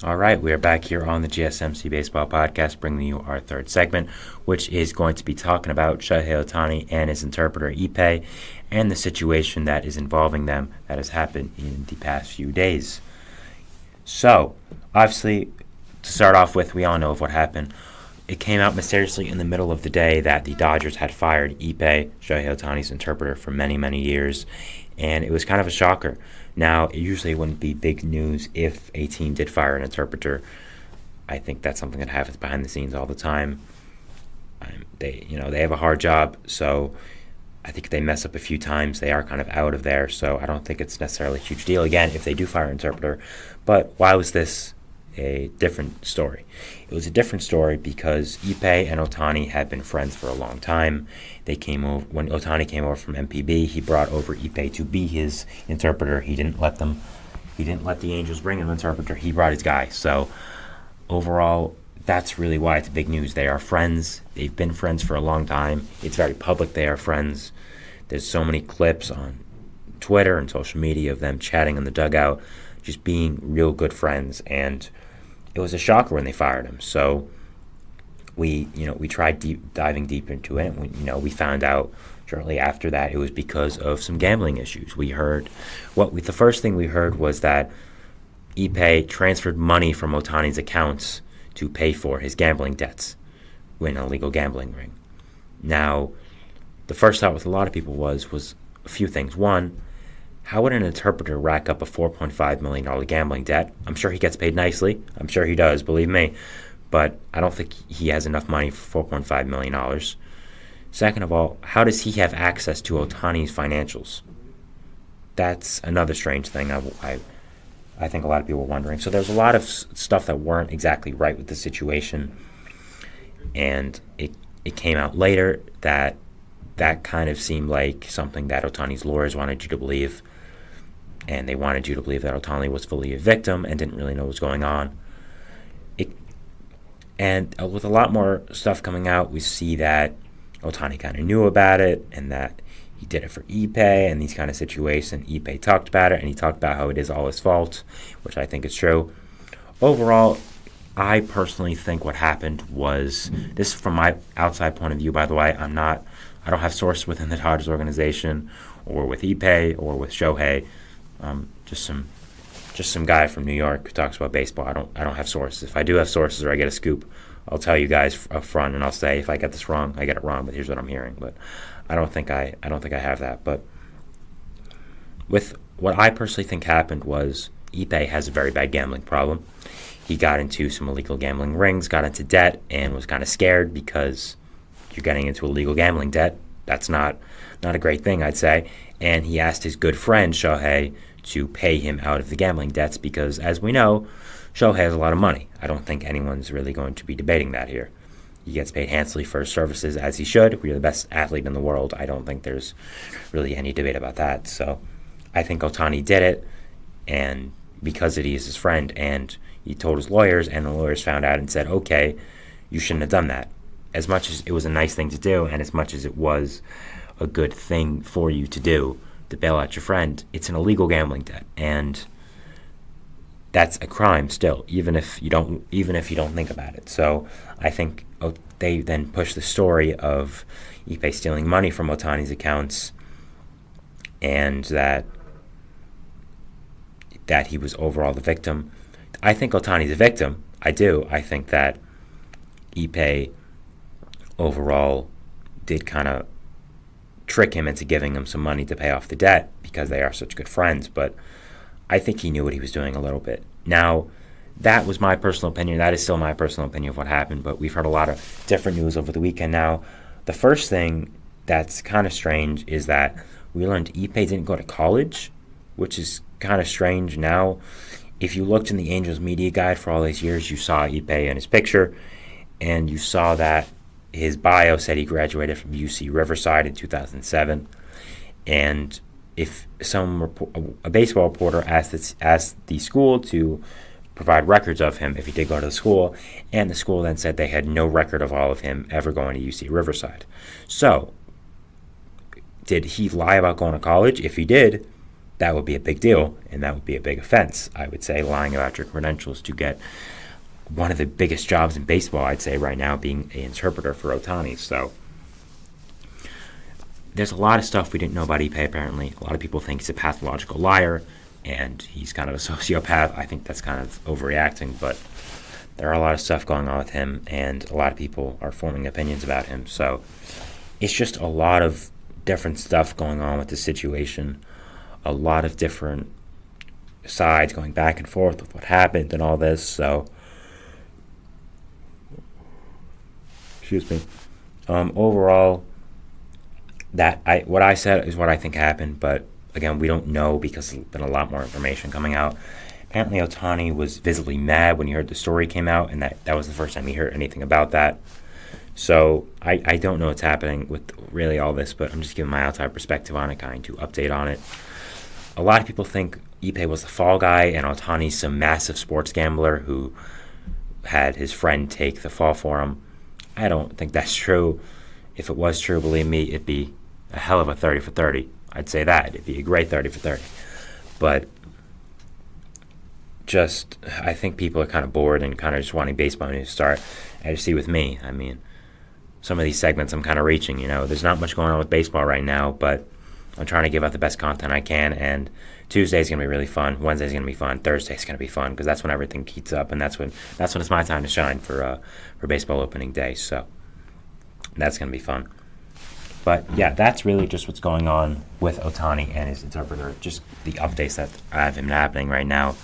All right, we are back here on the GSMC Baseball Podcast, bringing you our third segment, which is going to be talking about Shohei Ohtani and his interpreter Ippei and the situation that is involving them that has happened in the past few days. So, obviously, to start off with, we all know of what happened. It came out mysteriously in the middle of the day that the Dodgers had fired Ippei, Shohei Ohtani's interpreter, for many, many years, and it was kind of a shocker. Now, it usually wouldn't be big news if a team did fire an interpreter. I think that's something that happens behind the scenes all the time. They have a hard job, so I think if they mess up a few times, they are kind of out of there. So I don't think it's necessarily a huge deal, again, if they do fire an interpreter. But why was this a different story? It was a different story because Ippei and Ohtani had been friends for a long time. They came over when Ohtani came over from MPB. He brought over Ippei to be his interpreter. He didn't let the Angels bring an interpreter. He brought his guy. So overall, that's really why it's big news. They are friends. They've been friends for a long time. It's very public they are friends. There's so many clips on Twitter and social media of them chatting in the dugout, just being real good friends. And it was a shocker when they fired him. So we tried diving deep into it. We found out shortly after that it was because of some gambling issues. The first thing we heard was that Ippei transferred money from Ohtani's accounts to pay for his gambling debts in a legal gambling ring. Now, the first thought with a lot of people was a few things. One, how would an interpreter rack up a $4.5 million gambling debt? I'm sure he gets paid nicely. I'm sure he does, believe me. But I don't think he has enough money for $4.5 million. Second of all, how does he have access to Ohtani's financials? That's another strange thing I think a lot of people were wondering. So there's a lot of stuff that weren't exactly right with the situation. And it came out later that kind of seemed like something that Ohtani's lawyers wanted you to believe. And they wanted you to believe that Ohtani was fully a victim and didn't really know what was going on. And with a lot more stuff coming out, we see that Ohtani kind of knew about it and that he did it for Ippei and these kind of situations. Ippei talked about it, and he talked about how it is all his fault, which I think is true. Overall, I personally think what happened was, this is from my outside point of view, by the way. I don't have sources within the Dodgers organization or with Ippei or with Shohei. Just some guy from New York who talks about baseball. I don't have sources. If I do have sources or I get a scoop, I'll tell you guys up front, and I'll say if I get this wrong, I get it wrong. But here's what I'm hearing. But I don't think I have that. But with what I personally think happened was Ippei has a very bad gambling problem. He got into some illegal gambling rings, got into debt, and was kind of scared because you're getting into illegal gambling debt. That's not a great thing, I'd say. And he asked his good friend Shohei to pay him out of the gambling debts because, as we know, Shohei has a lot of money. I don't think anyone's really going to be debating that here. He gets paid handsomely for his services, as he should. We're the best athlete in the world. I don't think there's really any debate about that. So I think Ohtani did it, and because he is his friend, and he told his lawyers, and the lawyers found out and said, okay, you shouldn't have done that. As much as it was a nice thing to do, and as much as it was a good thing for you to do, to bail out your friend, it's an illegal gambling debt, and that's a crime still, even if you don't think about it. So I think they then push the story of Ippei stealing money from Ohtani's accounts, and that he was overall the victim. I think Ohtani's a victim. I do. I think that Ippei overall did kind of trick him into giving him some money to pay off the debt because they are such good friends, but I think he knew what he was doing a little bit. Now, that was my personal opinion. That is still my personal opinion of what happened, but we've heard a lot of different news over the weekend now. The first thing that's kind of strange is that we learned Ippei didn't go to college, which is kind of strange. Now, if you looked in the Angels media guide for all these years, you saw Ippei in his picture, and you saw that his bio said he graduated from UC Riverside in 2007. And if a baseball reporter asked the school to provide records of him if he did go to the school, and the school then said they had no record of all of him ever going to UC Riverside. So, did he lie about going to college? If he did, that would be a big deal, and that would be a big offense. I would say lying about your credentials to get one of the biggest jobs in baseball, I'd say right now, being an interpreter for Ohtani. So there's a lot of stuff we didn't know about Ippei, apparently. A lot of people think he's a pathological liar, and he's kind of a sociopath. I think that's kind of overreacting, but there are a lot of stuff going on with him, and a lot of people are forming opinions about him. So it's just a lot of different stuff going on with the situation, a lot of different sides going back and forth with what happened and all this. So, excuse me. Overall, what I said is what I think happened, but again, we don't know because there's been a lot more information coming out. Apparently, Ohtani was visibly mad when he heard the story came out, and that was the first time he heard anything about that. So I don't know what's happening with really all this, but I'm just giving my outside perspective on it, kind of update on it. A lot of people think Ippei was the fall guy, and Ohtani's some massive sports gambler who had his friend take the fall for him. I don't think that's true. If it was true, believe me, it'd be a hell of a 30 for 30. I'd say that. It'd be a great 30 for 30. But I think people are kind of bored and kind of just wanting baseball news to start. As you see with me, I mean, some of these segments I'm kind of reaching, There's not much going on with baseball right now, but I'm trying to give out the best content I can, and Tuesday's going to be really fun, Wednesday's going to be fun, Thursday's going to be fun, because that's when everything heats up, and that's when it's my time to shine for baseball opening day, so that's going to be fun. But yeah, that's really just what's going on with Ohtani and his interpreter, just the updates that I have him happening right now.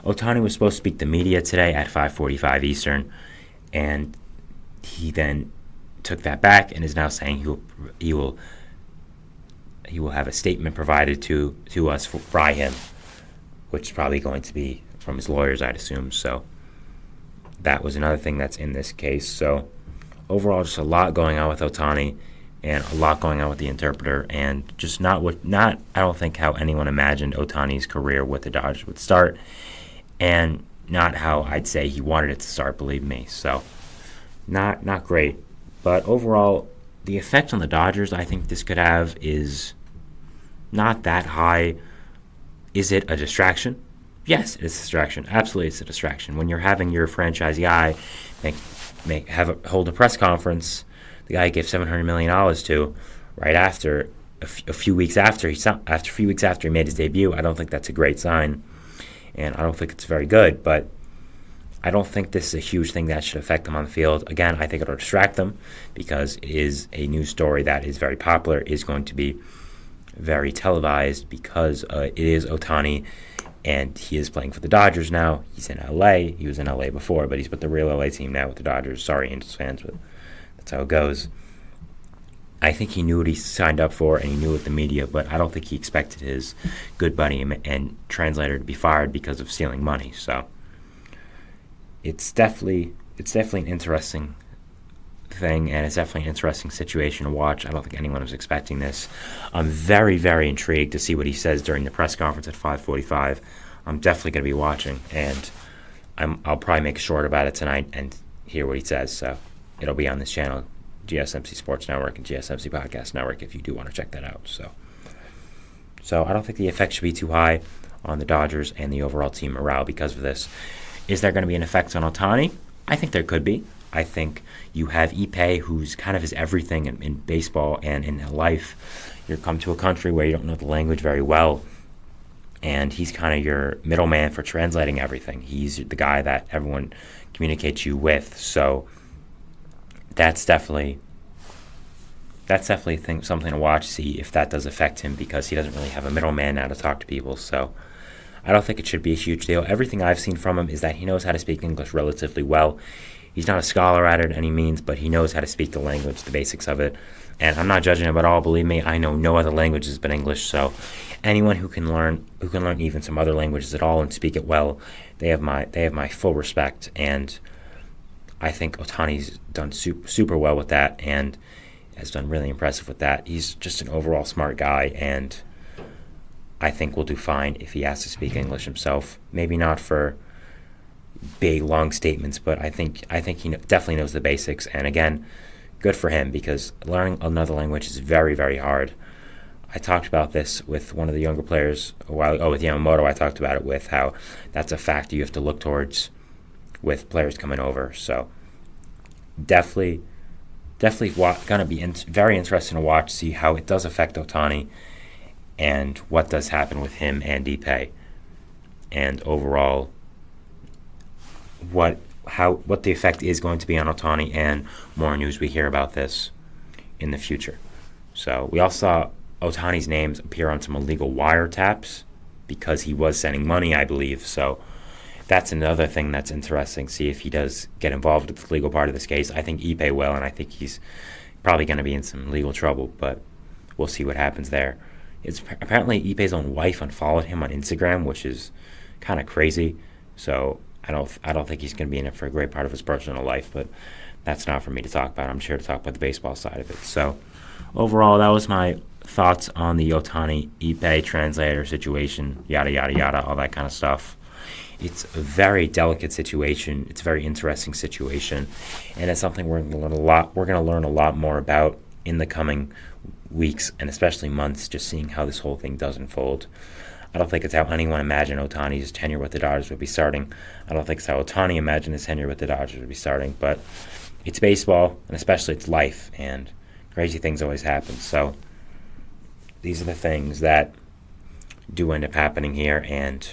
Ohtani was supposed to speak to media today at 5:45 Eastern, and he then took that back and is now saying he will have a statement provided to us by him, which is probably going to be from his lawyers, I'd assume. So that was another thing that's in this case. So overall, just a lot going on with Ohtani and a lot going on with the interpreter, and just not I don't think how anyone imagined Ohtani's career with the Dodgers would start, and not how I'd say he wanted it to start, believe me. So not great. But overall, the effect on the Dodgers I think this could have is not that high. Is it a distraction? Yes, it's a distraction. Absolutely, it's a distraction. When you're having your franchise guy hold a press conference, the guy he gave $700 million to, right after a few weeks after he made his debut, I don't think that's a great sign, and I don't think it's very good. But I don't think this is a huge thing that should affect them on the field. Again, I think it'll distract them because it is a news story that is very popular, is going to be very televised because it is Ohtani, and he is playing for the Dodgers now. He's in L.A. He was in L.A. before, but he's with the real L.A. team now with the Dodgers. Sorry, Angels fans, but that's how it goes. I think he knew what he signed up for, and he knew it the media, but I don't think he expected his good buddy and translator to be fired because of stealing money. So it's definitely an interesting thing, and it's definitely an interesting situation to watch. I don't think anyone was expecting this. I'm very, very intrigued to see what he says during the press conference at 5:45. I'm definitely going to be watching, and I'll probably make a short about it tonight and hear what he says. So it'll be on this channel, GSMC Sports Network and GSMC Podcast Network, if you do want to check that out. So I don't think the effect should be too high on the Dodgers and the overall team morale because of this. Is there going to be an effect on Ohtani? I think there could be. I think you have Ippei, who's kind of his everything in baseball and in life. You come to a country where you don't know the language very well, and he's kind of your middleman for translating everything. He's the guy that everyone communicates you with. So that's definitely something to watch, see if that does affect him, because he doesn't really have a middleman now to talk to people. So I don't think it should be a huge deal. Everything I've seen from him is that he knows how to speak English relatively well. He's not a scholar at it any means, but he knows how to speak the language, the basics of it. And I'm not judging him at all. Believe me, I know no other languages but English. So anyone who can learn even some other languages at all and speak it well, they have my full respect. And I think Ohtani's done super well with that, and has done really impressive with that. He's just an overall smart guy, and I think we'll do fine if he has to speak English himself. Maybe not for big, long statements, but I think he definitely knows the basics. And again, good for him, because learning another language is very, very hard. I talked about this with one of the younger players a while ago, with Yamamoto. I talked about it with how that's a factor you have to look towards with players coming over. So definitely going to be very interesting to watch, see how it does affect Ohtani and what does happen with him and Ippei, and overall what the effect is going to be on Ohtani, and more news we hear about this in the future. So we also saw Ohtani's names appear on some illegal wiretaps because he was sending money, I believe. So that's another thing that's interesting. See if he does get involved with the legal part of this case. I think Ippei will, and I think he's probably going to be in some legal trouble, but we'll see what happens there. It's apparently Ippei's own wife unfollowed him on Instagram, which is kind of crazy. So I don't think he's going to be in it for a great part of his personal life, but that's not for me to talk about. I'm sure to talk about the baseball side of it. So overall, that was my thoughts on the Ohtani Ippei translator situation, yada, yada, yada, all that kind of stuff. It's a very delicate situation. It's a very interesting situation, and it's something we're going to learn a lot more about in the coming weeks and especially months, just seeing how this whole thing does unfold. I don't think it's how anyone imagined Ohtani's tenure with the Dodgers would be starting. I don't think it's how Ohtani imagined his tenure with the Dodgers would be starting, but it's baseball, and especially it's life, and crazy things always happen. So these are the things that do end up happening here and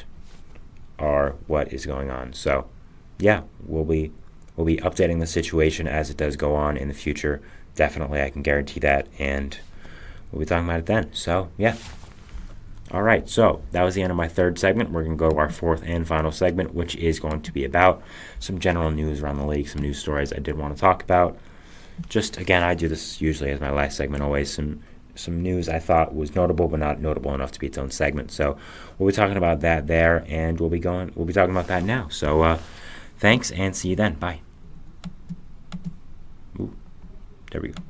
are what is going on. So yeah, we'll be updating the situation as it does go on in the future. Definitely, I can guarantee that, and we'll be talking about it then. So yeah. All right, so that was the end of my third segment. We're going to go to our fourth and final segment, which is going to be about some general news around the league, some news stories I did want to talk about. Just, again, I do this usually as my last segment, always some news I thought was notable, but not notable enough to be its own segment. So we'll be talking about that there, and we'll be talking about that now. So thanks, and see you then. Bye. Ooh, there we go.